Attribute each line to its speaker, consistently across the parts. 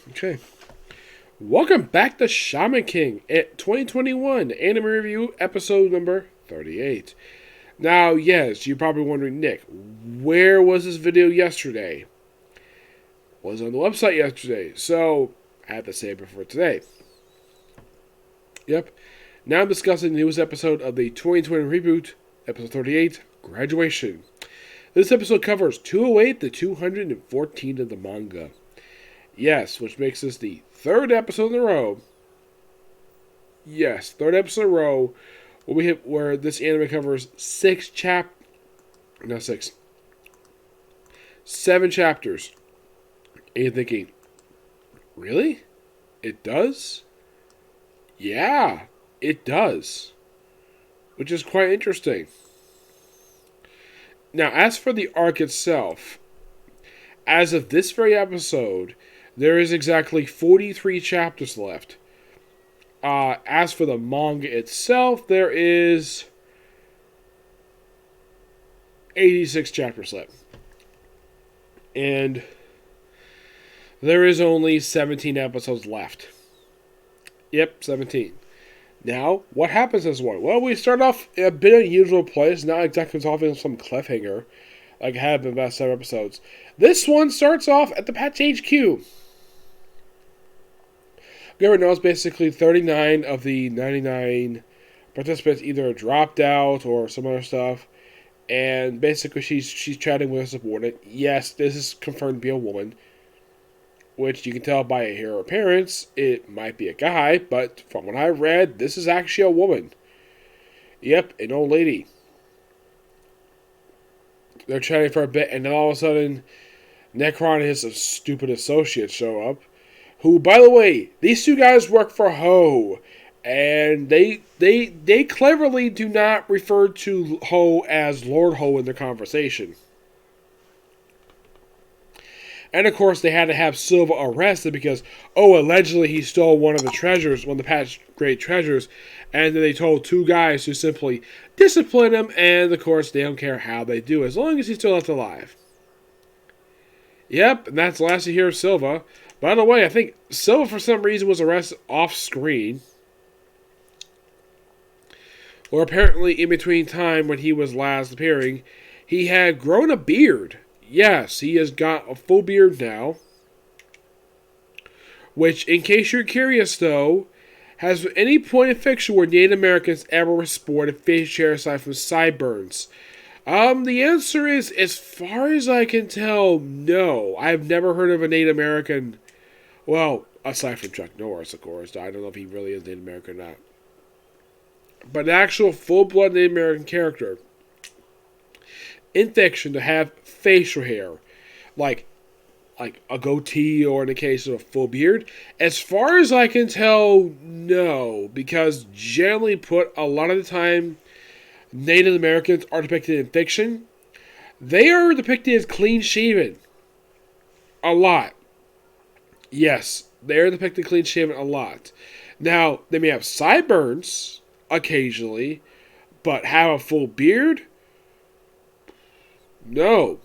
Speaker 1: Okay. Welcome back to Shaman King at 2021 Anime Review episode number 38. Now, yes, you're probably wondering, Nick, where was this video yesterday? Was on the website yesterday, so I had to save it for today. Yep. Now I'm discussing the newest episode of the 2020 reboot, episode 38, Graduation. This episode covers 208 to 214 of the manga. Yes, which makes this the third episode in a row. Yes, third episode in a row where this anime covers seven chapters. And you're thinking, really? It does? Yeah, it does. Which is quite interesting. Now, as for the arc itself, as of this very episode, there is exactly 43 chapters left. As for the manga itself, there is 86 chapters left. And there is only 17 episodes left. Yep, 17. Now, what happens in this one? Well, we start off in a bit unusual place, not exactly solving some cliffhanger like I have in the past 7 episodes. This one starts off at the Patch HQ. Right now, it's basically 39 of the 99 participants either dropped out or some other stuff. And basically, she's chatting with a subordinate. Yes, this is confirmed to be a woman, which you can tell by her appearance. It might be a guy, but from what I read, this is actually a woman. Yep, an old lady. They're chatting for a bit, and then all of a sudden, Necron and his stupid associates show up. Who, by the way, these two guys work for Ho, and they cleverly do not refer to Ho as Lord Ho in their conversation. And of course, they had to have Silva arrested because, allegedly he stole one of the treasures, one of the past great treasures, and then they told two guys to simply discipline him, and of course, they don't care how they do, as long as he's still left alive. Yep, and that's the last you hear of Silva. By the way, I think Silva, for some reason, was arrested off-screen. Or apparently, in between time when he was last appearing, he had grown a beard. Yes, he has got a full beard now. Which, in case you're curious, though, has any point in fiction where Native Americans ever sported facial hair aside from sideburns? The answer is, as far as I can tell, no. I've never heard of a Native American. Well, aside from Chuck Norris, of course. I don't know if he really is Native American or not. But an actual full-blood Native American character in fiction to have facial hair, like a goatee or in the case of a full beard, as far as I can tell, no. Because generally put, a lot of the time, Native Americans are depicted in fiction. They are depicted as clean-shaven. A lot. Yes, they are depicted clean-shaven a lot. Now, they may have sideburns occasionally, but have a full beard? No.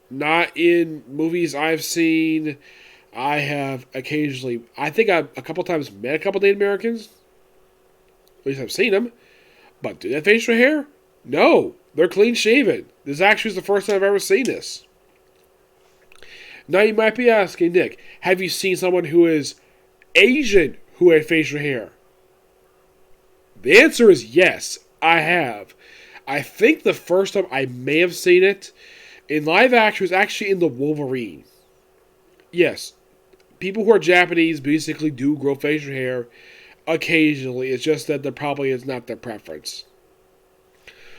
Speaker 1: Not in movies I've seen. I have occasionally, I think I've a couple times met a couple Native Americans. At least I've seen them. But do they have facial hair? No. They're clean-shaven. This actually is the first time I've ever seen this. Now you might be asking, Nick, have you seen someone who is Asian who had facial hair? The answer is yes, I have. I think the first time I may have seen it in live action was actually in the Wolverine. Yes, people who are Japanese basically do grow facial hair occasionally. It's just that there probably is not their preference.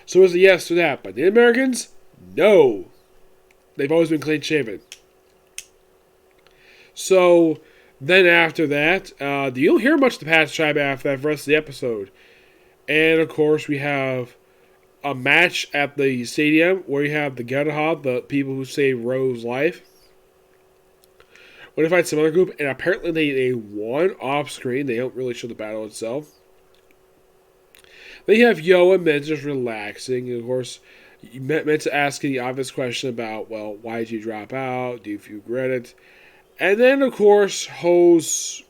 Speaker 1: So it's a yes to that. But the Americans, no. They've always been clean-shaven. So, then after that, you don't hear much of the Patch Tribe after that for the rest of the episode. And, of course, we have a match at the stadium where you have the Gutahad, the people who saved Rose's life. When they fight some other group, and apparently they won off-screen. They don't really show the battle itself. Then you have Yo and Mint just relaxing. And, of course, meant to ask the obvious question about, well, why did you drop out? Do you regret it? And then, of course, Ho's,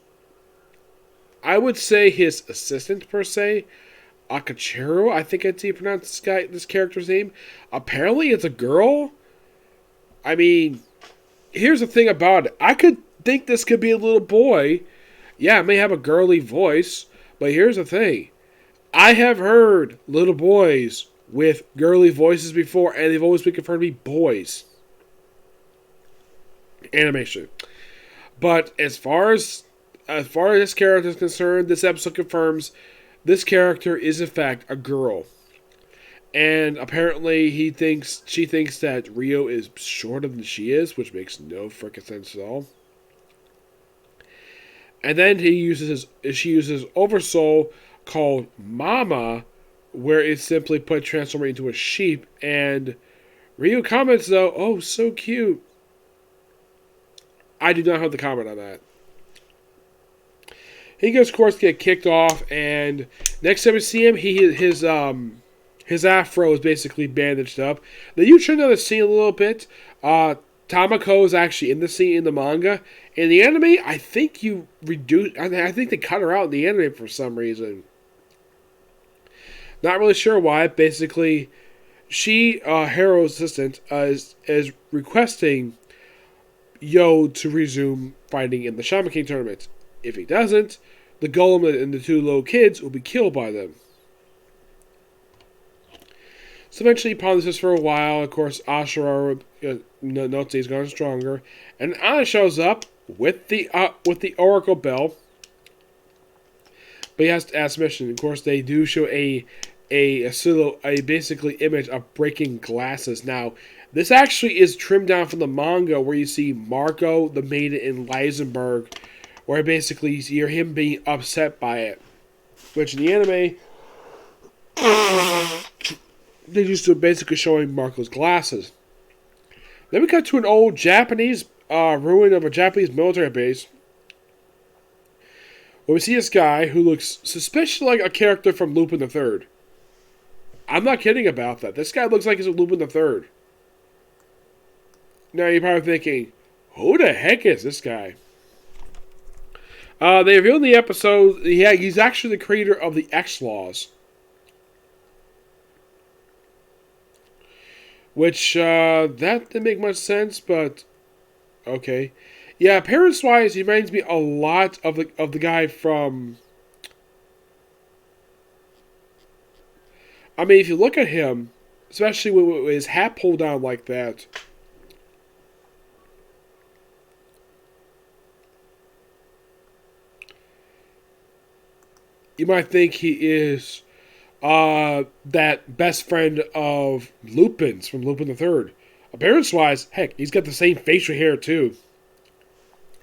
Speaker 1: I would say his assistant, per se, Akachiro, I think I'd see pronounce this character's name. Apparently, it's a girl. I mean, here's the thing about it. I could think this could be a little boy. Yeah, it may have a girly voice, but here's the thing. I have heard little boys with girly voices before, and they've always been confirmed to be boys. Animation. But as far as this character is concerned, this episode confirms this character is in fact a girl. And apparently she thinks that Rio is shorter than she is, which makes no freaking sense at all. And then she uses Oversoul called Mama, where it's simply put transforming into a sheep. And Rio comments though, "Oh, so cute." I do not have the comment on that. He goes, of course, to get kicked off, and next time we see him, his afro is basically bandaged up. Now, you should know the scene a little bit. Tamako is actually in the scene in the manga. In the anime, I think I think they cut her out in the anime for some reason. Not really sure why. Basically, Haro's assistant, is requesting Yo to resume fighting in the Shaman King tournament. If he doesn't, the golem and the two little kids will be killed by them. So eventually he ponders this for a while. Of course, Ashura notes he's gotten stronger. And Anna shows up with the Oracle Bell. But he has to ask mission. Of course, they do show a basically image of breaking glasses. Now, this actually is trimmed down from the manga where you see Marco, the maiden in Leisenberg, where basically you hear him being upset by it. Which in the anime, they used to basically showing Marco's glasses. Then we cut to an old Japanese ruin of a Japanese military base, where we see this guy who looks suspiciously like a character from Lupin the Third. I'm not kidding about that. This guy looks like he's a Lupin the Third. Now you're probably thinking, who the heck is this guy? They revealed in the episode, he's actually the creator of the X-Laws. Which, that didn't make much sense, but okay. Yeah, appearance-wise, he reminds me a lot of the guy from... I mean, if you look at him, especially with his hat pulled down like that... You might think he is that best friend of Lupin's from Lupin the Third. Appearance-wise, heck, he's got the same facial hair too,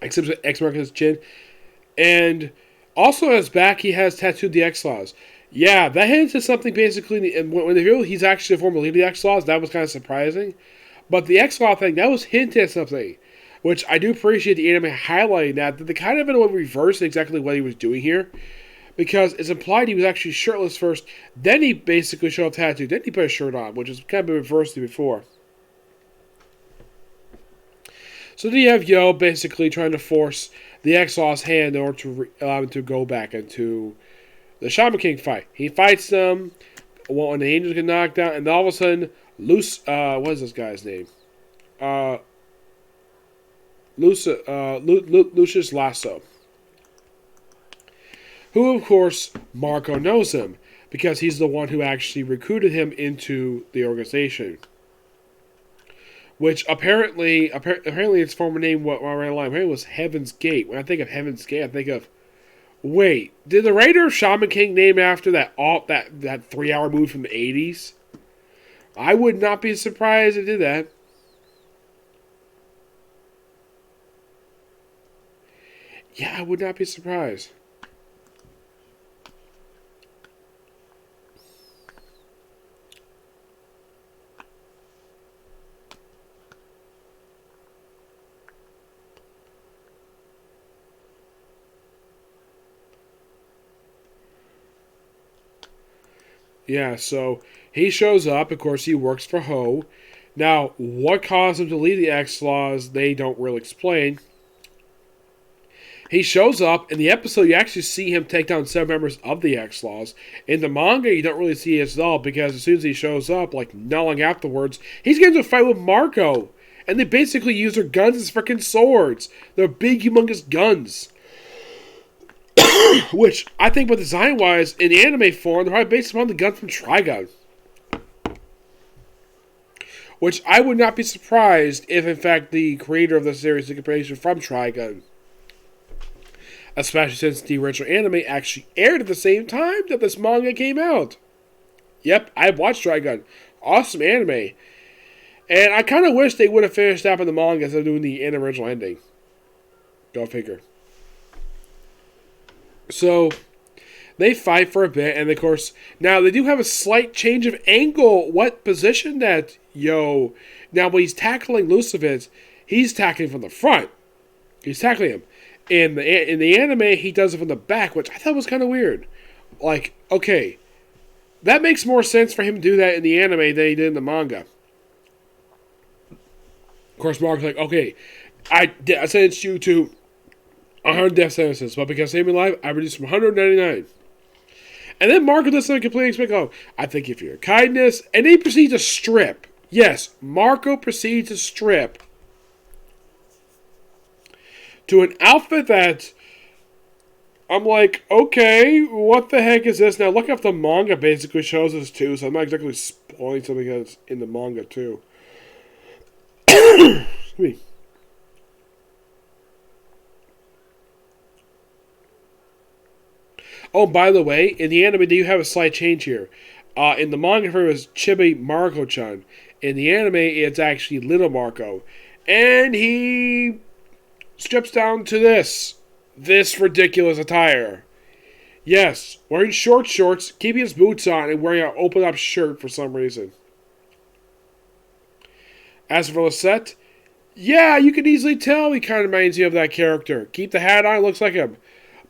Speaker 1: except for X marks his chin, and also on his back he has tattooed the X-Laws. Yeah, that hints at something basically. And when they revealed he's actually a former leader of the X-Laws, that was kind of surprising. But the X-Law thing, that was hinted at something, which I do appreciate the anime highlighting that they kind of in a way reversed exactly what he was doing here. Because it's implied he was actually shirtless first, then he basically showed up tattooed, then he put a shirt on, which is kind of been reversed before. So then you have Yo basically trying to force the X-Law's hand in order to allow him to go back into the Shaman King fight. He fights them, when the angels get knocked out, and all of a sudden, what is this guy's name? Lucius Lasso. Who, of course, Marco knows him, because he's the one who actually recruited him into the organization. Which apparently its former name, apparently was Heaven's Gate. When I think of Heaven's Gate, I think of, wait, did the writer of Shaman King name after that 3-hour movie from the 80s? I would not be surprised if it did that. Yeah, I would not be surprised. Yeah, so he shows up. Of course, he works for Ho. Now, what caused him to leave the X-Laws, they don't really explain. He shows up in the episode. You actually see him take down 7 members of the X-Laws. In the manga, you don't really see it at all because as soon as he shows up, like not long afterwards, he's getting into a fight with Marco, and they basically use their guns as freaking swords. They're big, humongous guns. Which I think, but design-wise, in the anime form, they're probably based upon the gun from Trigun. Which I would not be surprised if, in fact, the creator of the series took inspiration from Trigun. Especially since the original anime actually aired at the same time that this manga came out. Yep, I've watched Trigun. Awesome anime. And I kind of wish they would have finished up in the manga instead of doing the original ending. Go figure. So, they fight for a bit, and of course, now they do have a slight change of angle. What position that, yo. Now, when he's tackling Lucifit, he's tackling from the front. He's tackling him. In the anime, he does it from the back, which I thought was kind of weird. Like, okay, that makes more sense for him to do that in the anime than he did in the manga. Of course, Mark's like, okay, I sentenced you to 100 death sentences, but because saving my life, I reduced from 199. And then Marco does something completely unexpected. I thank you for your kindness. And he proceeds to strip. Yes, Marco proceeds to strip to an outfit that I'm like, okay, what the heck is this? Now, look up the manga basically shows us too, so I'm not exactly spoiling something that's in the manga too. Excuse me. Oh, by the way, in the anime, do you have a slight change here? In the manga, it was Chibi Marco-chan. In the anime, it's actually Little Marco. And he strips down to this ridiculous attire. Yes, wearing short shorts, keeping his boots on, and wearing an open-up shirt for some reason. As for Lisette, yeah, you can easily tell he kind of reminds you of that character. Keep the hat on, looks like him.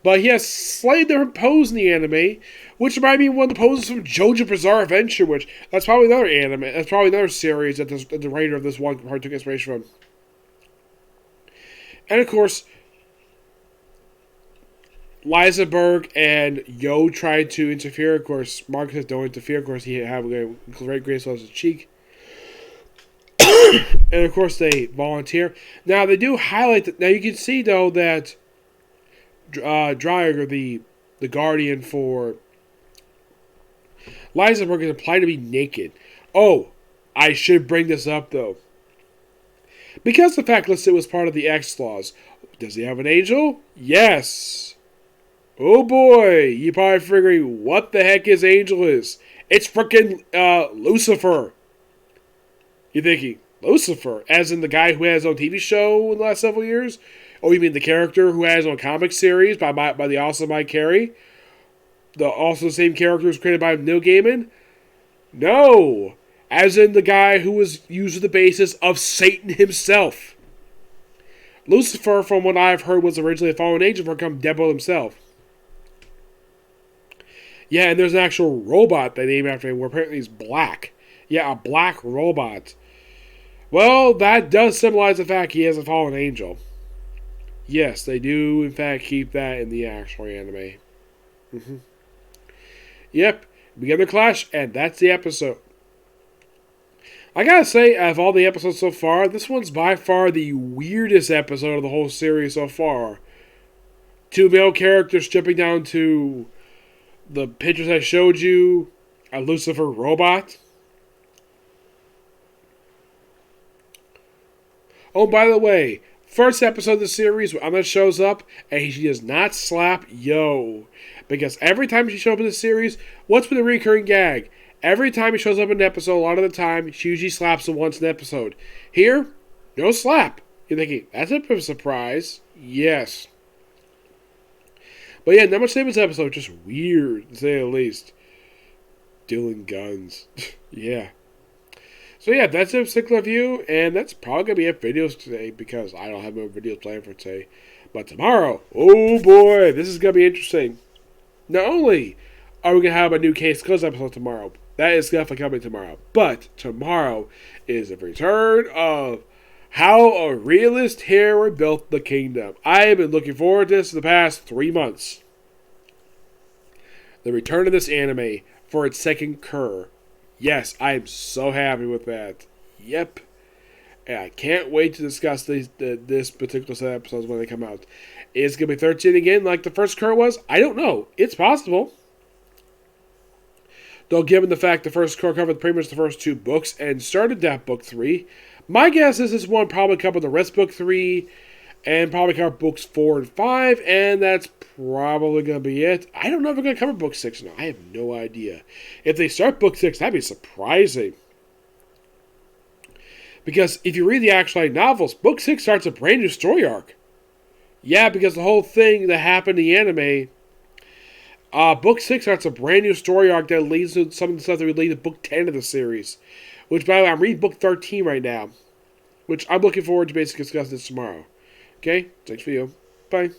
Speaker 1: But he has slightly different pose in the anime, which reminded me of one of the poses from JoJo Bizarre Adventure, which that's probably another anime. That's probably another series that the writer of this one part took inspiration from. And of course, Lisenberg and Yo tried to interfere. Of course, Mark says don't interfere. Of course, he had a great grace loves his cheek. And of course, they volunteer. Now, they do highlight that. Now, you can see, though, that Dreyer, the guardian for Lisenberg, is implied to be naked. Oh, I should bring this up, though. Because the fact Lisette was part of the X-Laws, does he have an angel? Yes. Oh boy, you probably figuring what the heck his angel is. It's frickin' Lucifer. You're thinking, Lucifer? As in the guy who has his own TV show in the last several years? Oh, you mean the character who has his own comic series by the awesome Mike Carey? Also the same character was created by Neil Gaiman? No. As in the guy who was used as the basis of Satan himself. Lucifer, from what I've heard, was originally a fallen angel for become devil himself. Yeah, and there's an actual robot they named after him where apparently he's black. Yeah, a black robot. Well, that does symbolize the fact he is a fallen angel. Yes, they do, in fact, keep that in the actual anime. Mm-hmm. Yep, begin the clash, and that's the episode. I gotta say, out of all the episodes so far, this one's by far the weirdest episode of the whole series so far. 2 male characters stripping down to the pictures I showed you, a Lucifer robot. Oh, by the way, first episode of the series where Anna shows up and she does not slap Yo. Because every time she shows up in the series, what's been the recurring gag? Every time he shows up in an episode, a lot of the time, she usually slaps him once in an episode. Here, no slap. You're thinking, that's a bit of a surprise. Yes. But yeah, not much to say about this episode. Just weird, to say the least. Dealing guns. Yeah. So yeah, that's a particular review, and that's probably going to be it for videos today, because I don't have no videos planned for today. But tomorrow, oh boy, this is going to be interesting. Not only are we going to have a new Case Closed episode tomorrow, that is definitely coming tomorrow, but tomorrow is the return of How a realist hero built the kingdom. I have been looking forward to this for the past 3 months. The return of this anime for its second cour. Yes, I am so happy with that. Yep. And I can't wait to discuss this particular set of episodes when they come out. Is it going to be 13 again like the first cour was? I don't know. It's possible. Though given the fact the first cour covered pretty much the first 2 books and started that book 3, my guess is this one probably covered the rest of book 3 and probably cover books 4 and 5, and that's probably going to be it. I don't know if they're going to cover book 6 now. I have no idea. If they start book 6, that'd be surprising. Because if you read the actual light novels, book 6 starts a brand new story arc. Yeah, because the whole thing that happened in the anime, book 6 starts a brand new story arc that leads to some of the stuff that would lead to book 10 of the series. Which, by the way, I'm reading book 13 right now. Which I'm looking forward to basically discussing this tomorrow. Okay? Thanks for you. Bye.